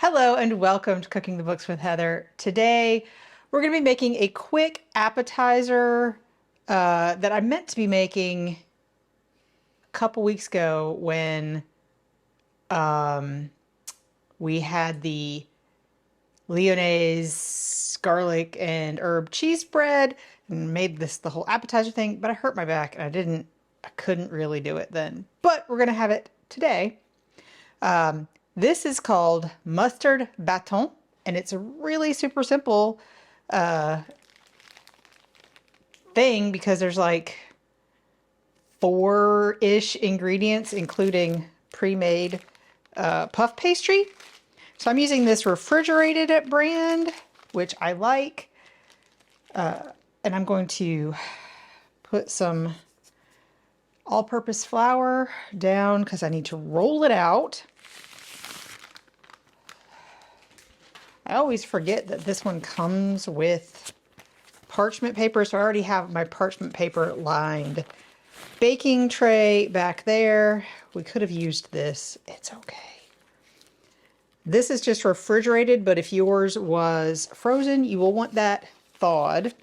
Hello and welcome to Cooking the Books with Heather. Today we're going to be making a quick appetizer that I meant to be making a couple weeks ago when we had the Lyonnaise garlic and herb cheese bread and made this the whole appetizer thing, but I hurt my back and I couldn't really do it then. But we're going to have it today. This is called mustard bâtons, and it's a really super simple thing because there's like 4-ish ingredients, including pre-made puff pastry. So I'm using this refrigerated brand, which I like, and I'm going to put some all-purpose flour down because I need to roll it out. I always forget that this one comes with parchment paper, so I already have my parchment paper lined baking tray back there. We could have used this. It's okay. This is just refrigerated, but if yours was frozen, you will want that thawed.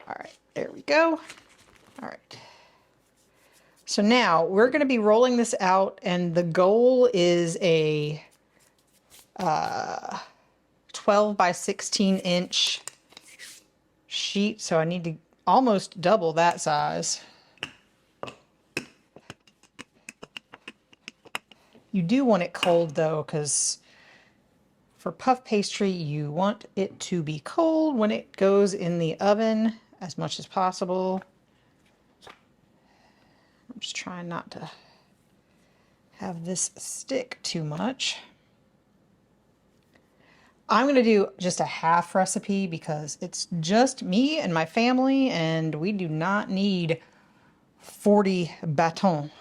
All right, there we go. All right. So now we're going to be rolling this out, and the goal is a 12 by 16 inch sheet. So I need to almost double that size. You do want it cold though, because for puff pastry, you want it to be cold when it goes in the oven as much as possible. I'm just trying not to have this stick too much. I'm going to do just a half recipe because it's just me and my family, and we do not need 40 bâtons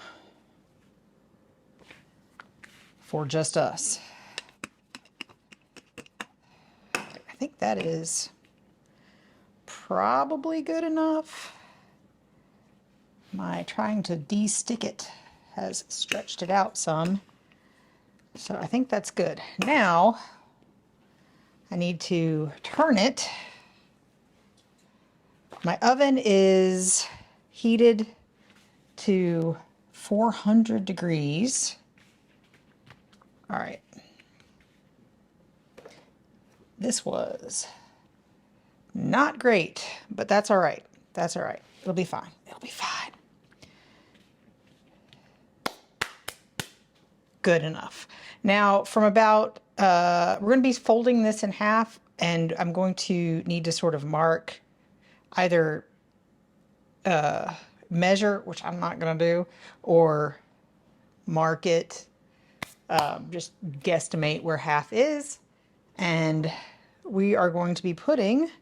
for just us. I think that is probably good enough. My trying to de-stick it has stretched it out some. So I think that's good. Now I need to turn it. My oven is heated to 400 degrees. All right. This was not great, but that's all right. That's all right. It'll be fine. It'll be fine. Good enough. Now from about, we're going to be folding this in half, and I'm going to need to sort of mark either measure, which I'm not going to do, or mark it, just guesstimate where half is. And we are going to be putting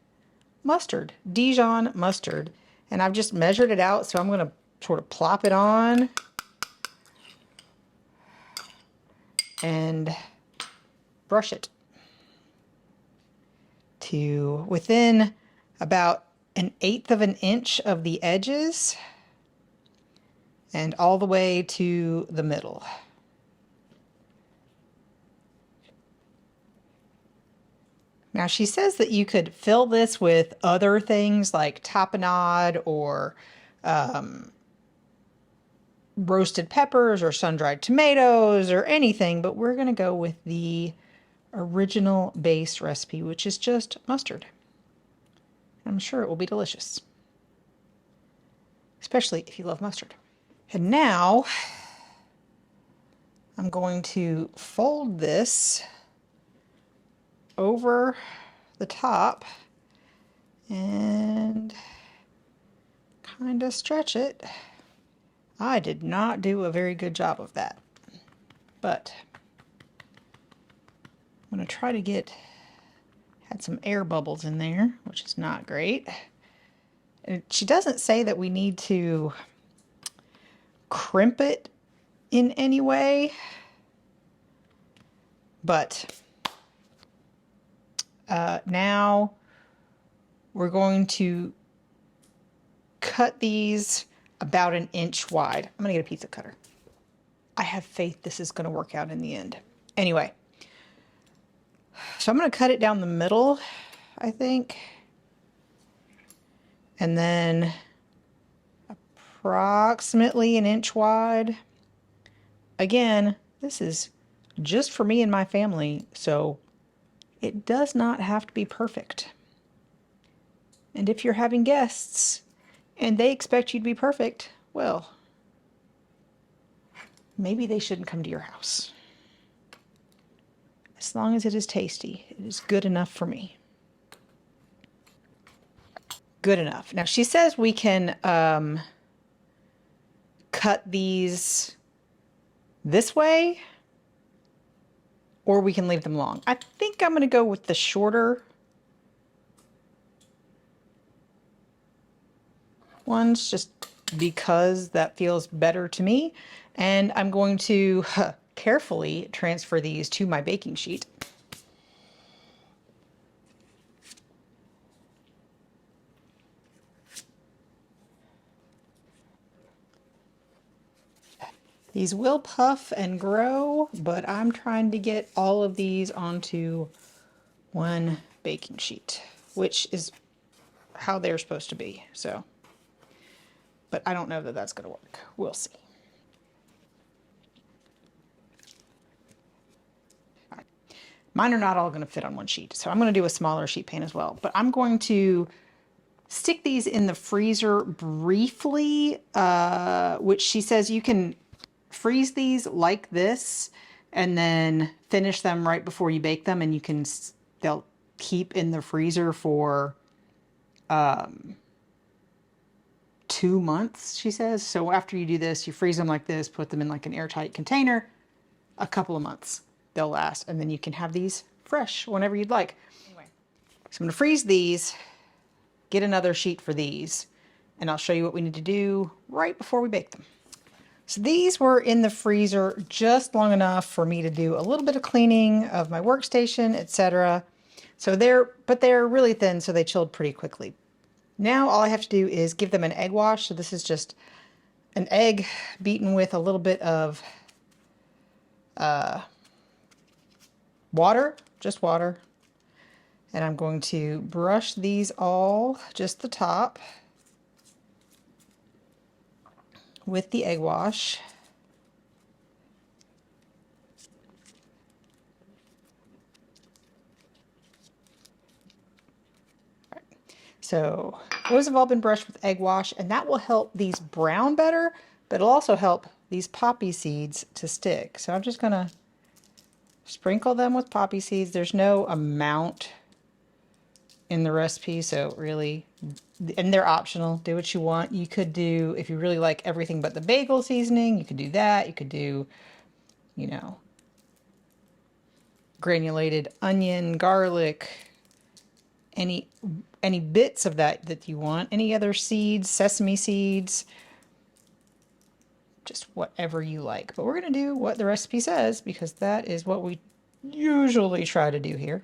mustard, Dijon mustard, and I've just measured it out, so I'm going to sort of plop it on and brush it to within about 1/8 of an inch of the edges and all the way to the middle. Now she says that you could fill this with other things like tapenade or roasted peppers or sun-dried tomatoes or anything, but we're going to go with the original base recipe, which is just mustard. I'm sure it will be delicious, especially if you love mustard. And now I'm going to fold this over the top and kind of stretch it. I did not do a very good job of that, but I'm going to try to had some air bubbles in there, which is not great. And she doesn't say that we need to crimp it in any way, but now we're going to cut these about an inch wide. I'm gonna get a pizza cutter. I have faith this is gonna work out in the end. Anyway, so I'm gonna cut it down the middle, I think. And then approximately an inch wide. Again, this is just for me and my family, so it does not have to be perfect. And if you're having guests and they expect you to be perfect, well, maybe they shouldn't come to your house. As long as it is tasty, it is good enough for me. Good enough. Now she says we can cut these this way, or we can leave them long. I think I'm going to go with the shorter ones just because that feels better to me. And I'm going to carefully transfer these to my baking sheet. These will puff and grow, but I'm trying to get all of these onto one baking sheet, which is how they're supposed to be. So, but I don't know that that's going to work. We'll see. All right. Mine are not all going to fit on one sheet, so I'm going to do a smaller sheet pan as well. But I'm going to stick these in the freezer briefly, which she says you can freeze these like this and then finish them right before you bake them, and they'll keep in the freezer for 2 months, she says. So after you do this, you freeze them like this, put them in like an airtight container, a couple of months they'll last, and then you can have these fresh whenever you'd like. Anyway, so I'm going to freeze these, get another sheet for these, and I'll show you what we need to do right before we bake them. So these were in the freezer just long enough for me to do a little bit of cleaning of my workstation, etc. So they're really thin, so they chilled pretty quickly. Now all I have to do is give them an egg wash. So this is just an egg beaten with a little bit of water, just water. And I'm going to brush these all, just the top, with the egg wash. Right. So those have all been brushed with egg wash, and that will help these brown better, but it'll also help these poppy seeds to stick. So I'm just gonna sprinkle them with poppy seeds. There's no amount in the recipe, so really, and they're optional. Do what you want. You could do, if you really like everything but the bagel seasoning, you could do that. You could do, you know, granulated onion, garlic, any bits of that you want, any other seeds, sesame seeds, just whatever you like. But we're going to do what the recipe says, because that is what we usually try to do here.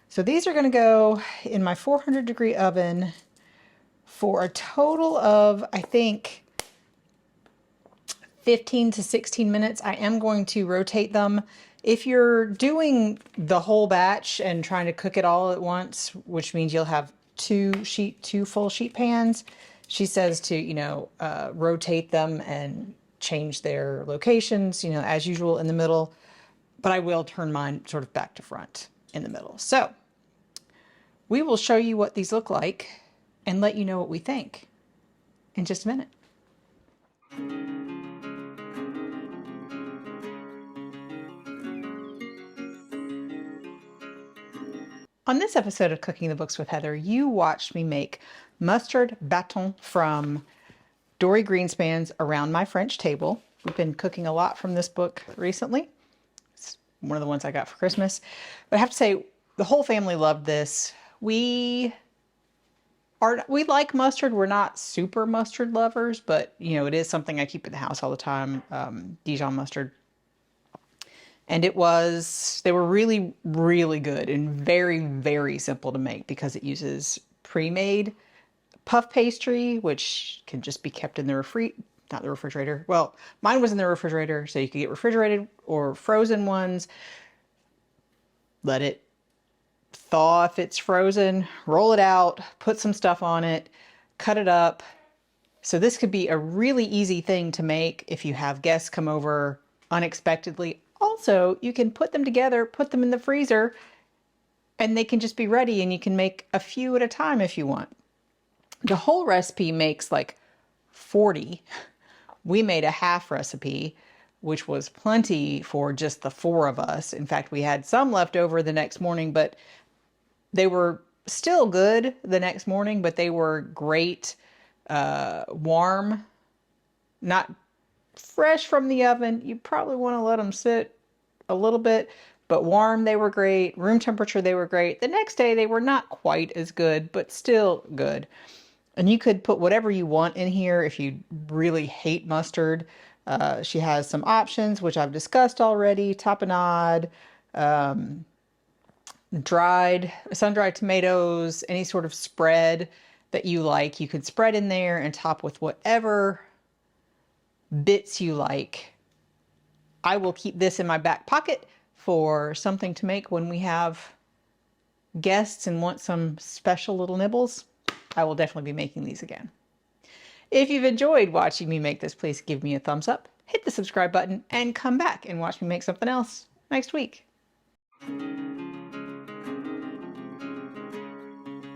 So these are going to go in my 400-degree oven for a total of, I think, 15 to 16 minutes. I am going to rotate them. If you're doing the whole batch and trying to cook it all at once, which means you'll have two full sheet pans, she says to, you know, rotate them and change their locations, you know, as usual in the middle. But I will turn mine sort of back to front in the middle. So we will show you what these look like and let you know what we think in just a minute. On this episode of Cooking the Books with Heather, you watched me make mustard bâtons from Dory Greenspans around my French table. We've been cooking a lot from this book recently. It's one of the ones I got for Christmas. But I have to say, the whole family loved this. We like mustard. We're not super mustard lovers, but you know, it is something I keep in the house all the time. Dijon mustard. And they were really, really good and very, very simple to make because it uses pre-made puff pastry, which can just be kept in the not the refrigerator. Well, mine was in the refrigerator, so you could get refrigerated or frozen ones. Let it thaw if it's frozen, roll it out, put some stuff on it, cut it up. So this could be a really easy thing to make if you have guests come over unexpectedly. Also, you can put them together, put them in the freezer, and they can just be ready, and you can make a few at a time if you want. The whole recipe makes like 40. We made a half recipe, which was plenty for just the 4 of us. In fact, we had some left over the next morning, but they were still good the next morning, but they were great, warm, not fresh from the oven. You probably want to let them sit a little bit, but warm, they were great. Room temperature, they were great. The next day, they were not quite as good, but still good. And you could put whatever you want in here if you really hate mustard. She has some options, which I've discussed already. Tapenade, sun-dried tomatoes, any sort of spread that you like. You could spread in there and top with whatever bits you like. I will keep this in my back pocket for something to make when we have guests and want some special little nibbles. I will definitely be making these again. If you've enjoyed watching me make this, please give me a thumbs up, hit the subscribe button, and come back and watch me make something else next week.